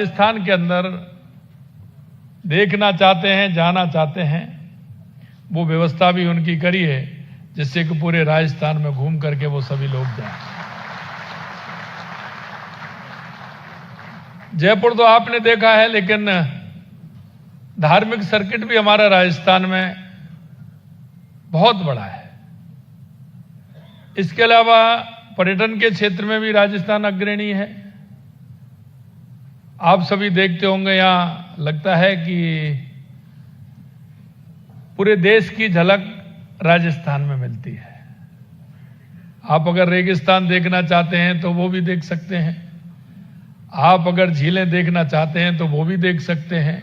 राजस्थान के अंदर देखना चाहते हैं, जाना चाहते हैं, वो व्यवस्था भी उनकी करी है जिससे कि पूरे राजस्थान में घूम करके वो सभी लोग जाएं। जयपुर तो आपने देखा है, लेकिन धार्मिक सर्किट भी हमारा राजस्थान में बहुत बड़ा है। इसके अलावा पर्यटन के क्षेत्र में भी राजस्थान अग्रणी है। आप सभी देखते होंगे, यहां लगता है कि पूरे देश की झलक राजस्थान में मिलती है। आप अगर रेगिस्तान देखना चाहते हैं तो वो भी देख सकते हैं, आप अगर झीलें देखना चाहते हैं तो वो भी देख सकते हैं,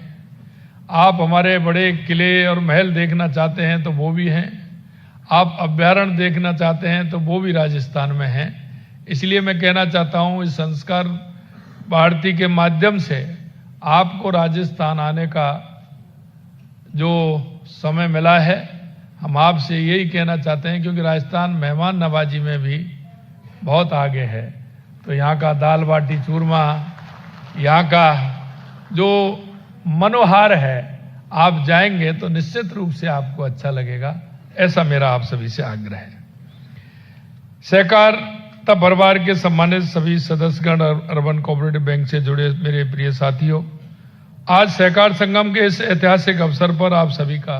आप हमारे बड़े किले और महल देखना चाहते हैं तो वो भी हैं, आप अभ्यारण्य देखना चाहते हैं तो वो भी राजस्थान में हैं। इसलिए मैं कहना चाहता हूं, इस संस्कार भारती के माध्यम से आपको राजस्थान आने का जो समय मिला है, हम आपसे यही कहना चाहते हैं, क्योंकि राजस्थान मेहमान नवाजी में भी बहुत आगे है। तो यहाँ का दाल बाटी चूरमा, यहाँ का जो मनोहार है, आप जाएंगे तो निश्चित रूप से आपको अच्छा लगेगा। ऐसा मेरा आप सभी से आग्रह है। सहकारिता परिवार के सम्मानित सभी सदस्यगण, अर्बन कोऑपरेटिव बैंक से जुड़े मेरे प्रिय साथियों, आज सहकार संगम के इस ऐतिहासिक अवसर पर आप सभी का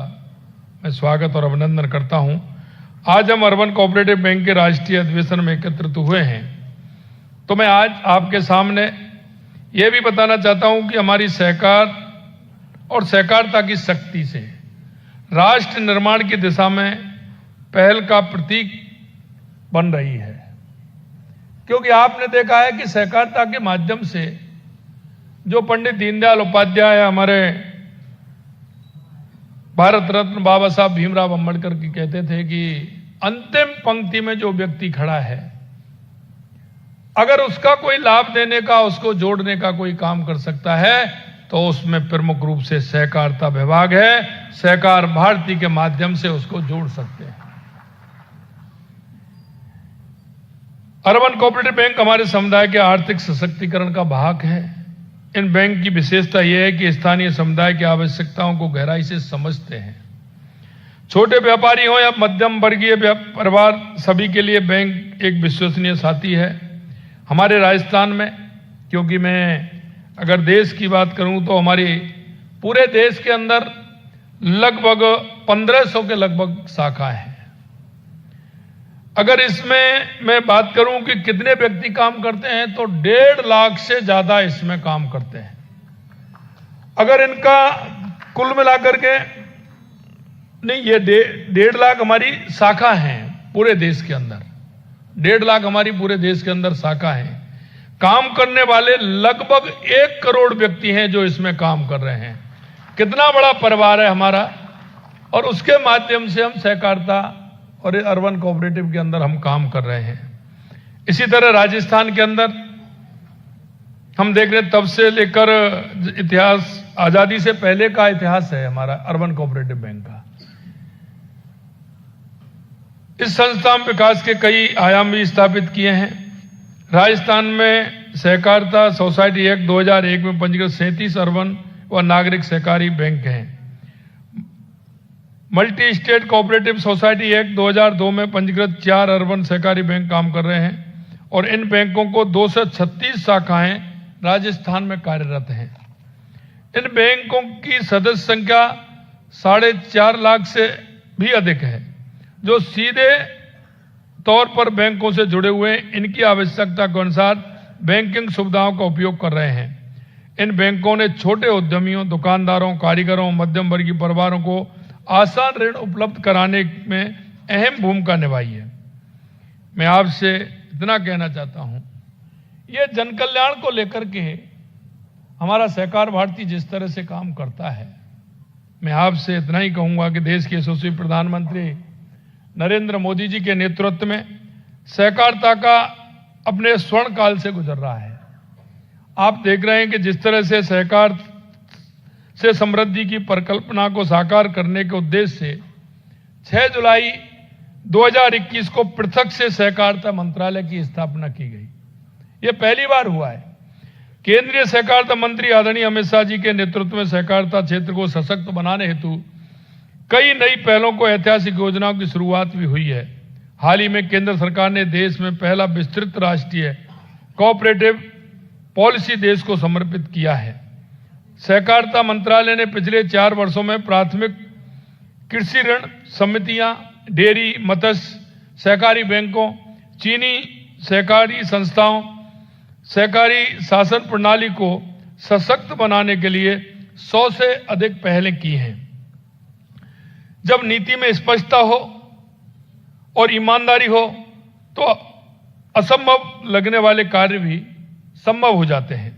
मैं स्वागत और अभिनंदन करता हूं। आज हम अर्बन कोऑपरेटिव बैंक के राष्ट्रीय अधिवेशन में एकत्रित हुए हैं, तो मैं आज आपके सामने यह भी बताना चाहता हूं कि हमारी सहकार और सहकारिता की शक्ति से राष्ट्र निर्माण की दिशा में पहल का प्रतीक बन रही है। क्योंकि आपने देखा है कि सहकारिता के माध्यम से जो पंडित दीनदयाल उपाध्याय हमारे भारत रत्न बाबा साहब भीमराव अंबेडकर की कहते थे कि अंतिम पंक्ति में जो व्यक्ति खड़ा है, अगर उसका कोई लाभ देने का, उसको जोड़ने का कोई काम कर सकता है तो उसमें प्रमुख रूप से सहकारिता विभाग है। सहकार भारती के माध्यम से उसको जोड़ सकते हैं। अर्बन कोऑपरेटिव बैंक हमारे समुदाय के आर्थिक सशक्तिकरण का भाग है। इन बैंक की विशेषता यह है कि स्थानीय समुदाय की आवश्यकताओं को गहराई से समझते हैं। छोटे व्यापारी हो या मध्यम वर्गीय परिवार, सभी के लिए बैंक एक विश्वसनीय साथी है। हमारे राजस्थान में, क्योंकि मैं अगर देश की बात करूं तो हमारे पूरे देश के अंदर लगभग 1500 के लगभग शाखा है। अगर इसमें मैं बात करूं कि कितने व्यक्ति काम करते हैं तो 1.5 लाख से ज्यादा इसमें काम करते हैं। अगर इनका कुल मिलाकर के नहीं, ये 1.5 लाख हमारी शाखा हैं पूरे देश के अंदर। 1.5 लाख हमारी पूरे देश के अंदर शाखा है। काम करने वाले लगभग 1 करोड़ व्यक्ति हैं जो इसमें काम कर रहे हैं। कितना बड़ा परिवार है हमारा, और उसके माध्यम से हम सहकारिता और अर्बन कोऑपरेटिव के अंदर हम काम कर रहे हैं। इसी तरह राजस्थान के अंदर हम देख रहे हैं, तब से लेकर इतिहास, आजादी से पहले का इतिहास है हमारा अर्बन कोऑपरेटिव बैंक का। इस संस्था में विकास के कई आयाम भी स्थापित किए हैं। राजस्थान में सहकारिता सोसाइटी एक्ट 2001 में पंजीकृत 37 अर्बन व नागरिक सहकारी बैंक हैं। Multi state cooperative society act 2002 में पंजीकृत 4 अर्बन सहकारी बैंक काम कर रहे हैं, और इन बैंकों को 236 शाखाएं राजस्थान में कार्यरत हैं। इन बैंकों की सदस्य संख्या 4.5 लाख से भी अधिक है, जो सीधे तौर पर बैंकों से जुड़े हुए इनकी आवश्यकता के अनुसार बैंकिंग सुविधाओं का उपयोग कर रहे हैं। इन बैंकों ने छोटे उद्यमियों, दुकानदारों, कारीगरों, मध्यम वर्गीय परिवारों को आसान ऋण उपलब्ध कराने में अहम भूमिका निभाई है। मैं आपसे इतना कहना चाहता हूं, यह जन कल्याण को लेकर के हमारा सहकार भारती जिस तरह से काम करता है, मैं आपसे इतना ही कहूंगा कि देश के यशस्वी प्रधानमंत्री नरेंद्र मोदी जी के नेतृत्व में सहकारिता का अपने स्वर्ण काल से गुजर रहा है। आप देख रहे हैं कि जिस तरह से सहकार से समृद्धि की परिकल्पना को साकार करने के उद्देश्य से 6 जुलाई 2021 को पृथक से सहकारिता मंत्रालय की स्थापना की गई। यह पहली बार हुआ है केंद्रीय सहकारिता मंत्री आदरणीय अमित शाह जी के नेतृत्व में सहकारिता क्षेत्र को सशक्त बनाने हेतु कई नई पहलों को ऐतिहासिक योजनाओं की शुरुआत भी हुई है। हाल ही में केंद्र सरकार ने देश में पहला विस्तृत राष्ट्रीय कोऑपरेटिव पॉलिसी देश को समर्पित किया है। सहकारिता मंत्रालय ने पिछले 4 वर्षों में प्राथमिक कृषि ऋण समितियां, डेयरी, मत्स्य सहकारी बैंकों, चीनी सहकारी संस्थाओं, सहकारी शासन प्रणाली को सशक्त बनाने के लिए 100 से अधिक पहलें की हैं। जब नीति में स्पष्टता हो और ईमानदारी हो तो असंभव लगने वाले कार्य भी संभव हो जाते हैं।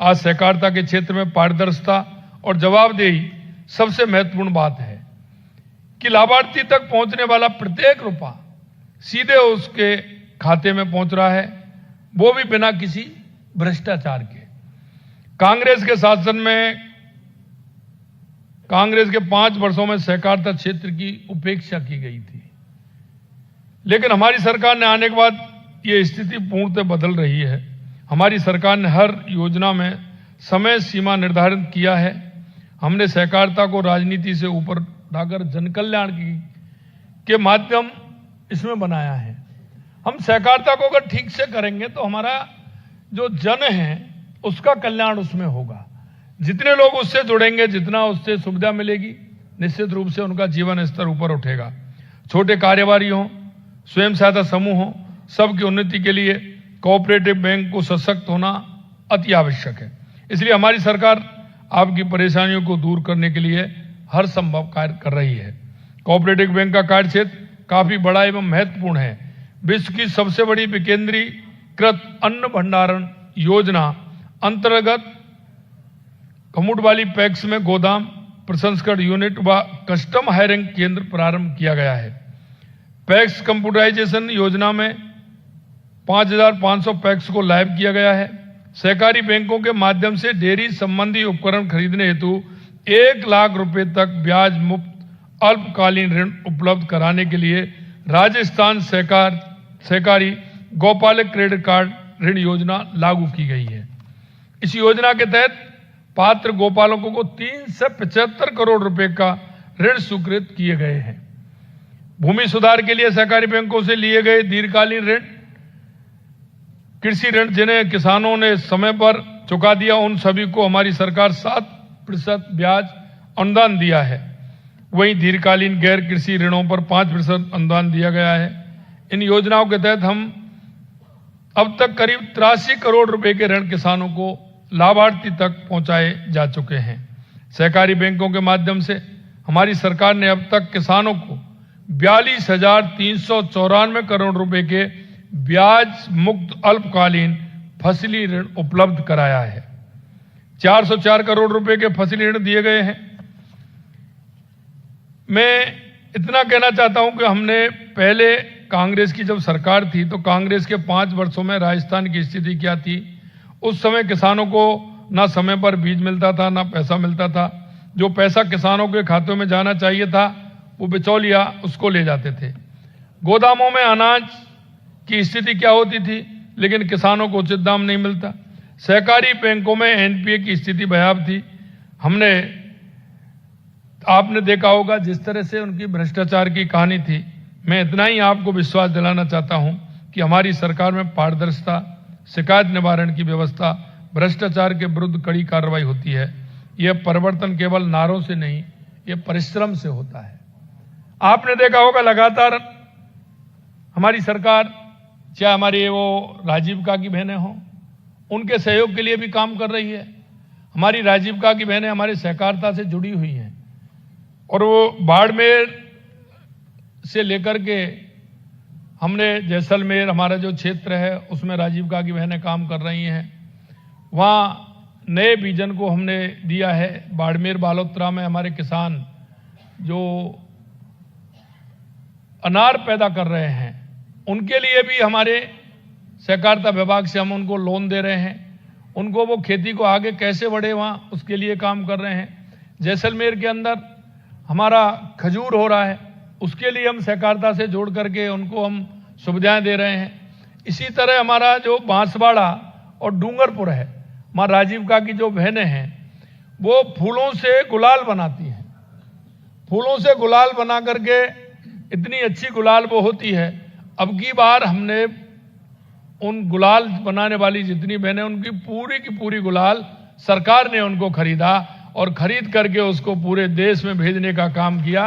आज सहकारिता के क्षेत्र में पारदर्शिता और जवाबदेही सबसे महत्वपूर्ण बात है कि लाभार्थी तक पहुंचने वाला प्रत्येक रुपया सीधे उसके खाते में पहुंच रहा है, वो भी बिना किसी भ्रष्टाचार के। कांग्रेस के शासन में कांग्रेस के 5 वर्षों में सहकारिता क्षेत्र की उपेक्षा की गई थी, लेकिन हमारी सरकार ने आने के बाद ये स्थिति पूर्णतः बदल रही है। हमारी सरकार ने हर योजना में समय सीमा निर्धारित किया है। हमने सहकारिता को राजनीति से ऊपर उठाकर जनकल्याण के माध्यम इसमें बनाया है। हम सहकारिता को अगर ठीक से करेंगे तो हमारा जो जन है उसका कल्याण उसमें होगा। जितने लोग उससे जुड़ेंगे, जितना उससे सुविधा मिलेगी, निश्चित रूप से उनका जीवन स्तर ऊपर उठेगा। छोटे कारोबारी हों, स्वयं सहायता समूह हों, सबकी उन्नति के लिए कोऑपरेटिव बैंक को सशक्त होना अति आवश्यक है। इसलिए हमारी सरकार आपकी परेशानियों को दूर करने के लिए हर संभव कार्य कर रही है। कोऑपरेटिव बैंक का कार्य क्षेत्र काफी बड़ा एवं महत्वपूर्ण है। विश्व की सबसे बड़ी विकेंद्रीकृत अन्न भंडारण योजना अंतर्गत खमुटवाली पैक्स में गोदाम, प्रसंस्करण यूनिट व कस्टम हायरिंग केंद्र प्रारंभ किया गया है। पैक्स कंप्यूटराइजेशन योजना में 5,500 पैक्स को लाइव किया गया है। सहकारी बैंकों के माध्यम से डेयरी संबंधी उपकरण खरीदने हेतु 1 लाख रुपए तक ब्याज मुक्त अल्पकालीन ऋण उपलब्ध कराने के लिए राजस्थान सहकारी गौपालक क्रेडिट कार्ड ऋण योजना लागू की गई है। इस योजना के तहत पात्र गौपालकों को 3 से 75 करोड़ रुपए का ऋण स्वीकृत किए गए हैं। भूमि सुधार के लिए सहकारी बैंकों से लिए गए दीर्घकालीन ऋण, कृषि ऋण जिन्हें किसानों ने समय पर चुका दिया, उन सभी को हमारी सरकार 7% ब्याज अनुदान दिया है। वहीं दीर्घकालीन गैर कृषि ऋणों पर 5% अनुदान दिया गया है। इन योजनाओं के तहत हम अब तक करीब 83 करोड़ रुपए के ऋण किसानों को लाभार्थी तक पहुंचाए जा चुके हैं। सहकारी बैंकों के माध्यम से हमारी सरकार ने अब तक किसानों को 42,394 करोड़ रुपए के ब्याज मुक्त अल्पकालीन फसली ऋण उपलब्ध कराया है। 404 करोड़ रुपए के फसली ऋण दिए गए हैं। मैं इतना कहना चाहता हूं कि हमने पहले कांग्रेस की जब सरकार थी तो कांग्रेस के 5 वर्षों में राजस्थान की स्थिति क्या थी। उस समय किसानों को ना समय पर बीज मिलता था, ना पैसा मिलता था। जो पैसा किसानों के खातों में जाना चाहिए था वो बिचौलिया उसको ले जाते थे। गोदामों में अनाज की स्थिति क्या होती थी, लेकिन किसानों को उचित दाम नहीं मिलता। सहकारी बैंकों में एनपीए की स्थिति भयावह थी। आपने देखा होगा जिस तरह से उनकी भ्रष्टाचार की कहानी थी। मैं इतना ही आपको विश्वास दिलाना चाहता हूं कि हमारी सरकार में पारदर्शिता, शिकायत निवारण की व्यवस्था, भ्रष्टाचार के विरुद्ध कड़ी कार्रवाई होती है। यह परिवर्तन केवल नारों से नहीं, यह परिश्रम से होता है। आपने देखा होगा लगातार हमारी सरकार, चाहे हमारी वो राजीविका की बहनें हों, उनके सहयोग के लिए भी काम कर रही है। हमारी राजीविका की बहनें हमारी सहकारिता से जुड़ी हुई हैं और वो बाड़मेर से लेकर के हमने जैसलमेर, हमारा जो क्षेत्र है उसमें राजीविका की बहनें काम कर रही हैं। वहाँ नए विजन को हमने दिया है। बाड़मेर बालोतरा में हमारे किसान जो अनार पैदा कर रहे हैं उनके लिए भी हमारे सहकारिता विभाग से हम उनको लोन दे रहे हैं। उनको वो खेती को आगे कैसे बढ़े वहाँ उसके लिए काम कर रहे हैं। जैसलमेर के अंदर हमारा खजूर हो रहा है, उसके लिए हम सहकारिता से जोड़ करके उनको हम सुविधाएं दे रहे हैं। इसी तरह हमारा जो बांसवाड़ा और डूंगरपुर है माँ राजीविका की जो बहनें हैं वो फूलों से गुलाल बनाती हैं। फूलों से गुलाल बना करके इतनी अच्छी गुलाल वो होती है। अब की बार हमने उन गुलाल बनाने वाली जितनी बहनें, उनकी की पूरी गुलाल सरकार ने उनको खरीदा और खरीद करके उसको पूरे देश में भेजने का काम किया,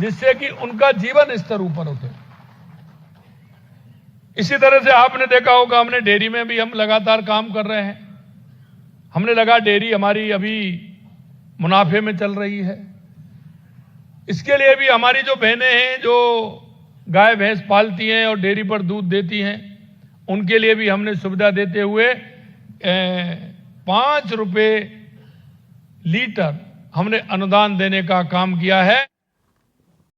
जिससे कि उनका जीवन स्तर ऊपर उठे। इसी तरह से आपने देखा होगा, हमने डेयरी में भी हम लगातार काम कर रहे हैं। हमने लगा डेयरी हमारी अभी मुनाफे में चल रही है। इसके लिए भी हमारी जो बहनें हैं जो गाय भैंस पालती हैं और डेयरी पर दूध देती हैं, उनके लिए भी हमने सुविधा देते हुए 5 रुपए लीटर हमने अनुदान देने का काम किया है।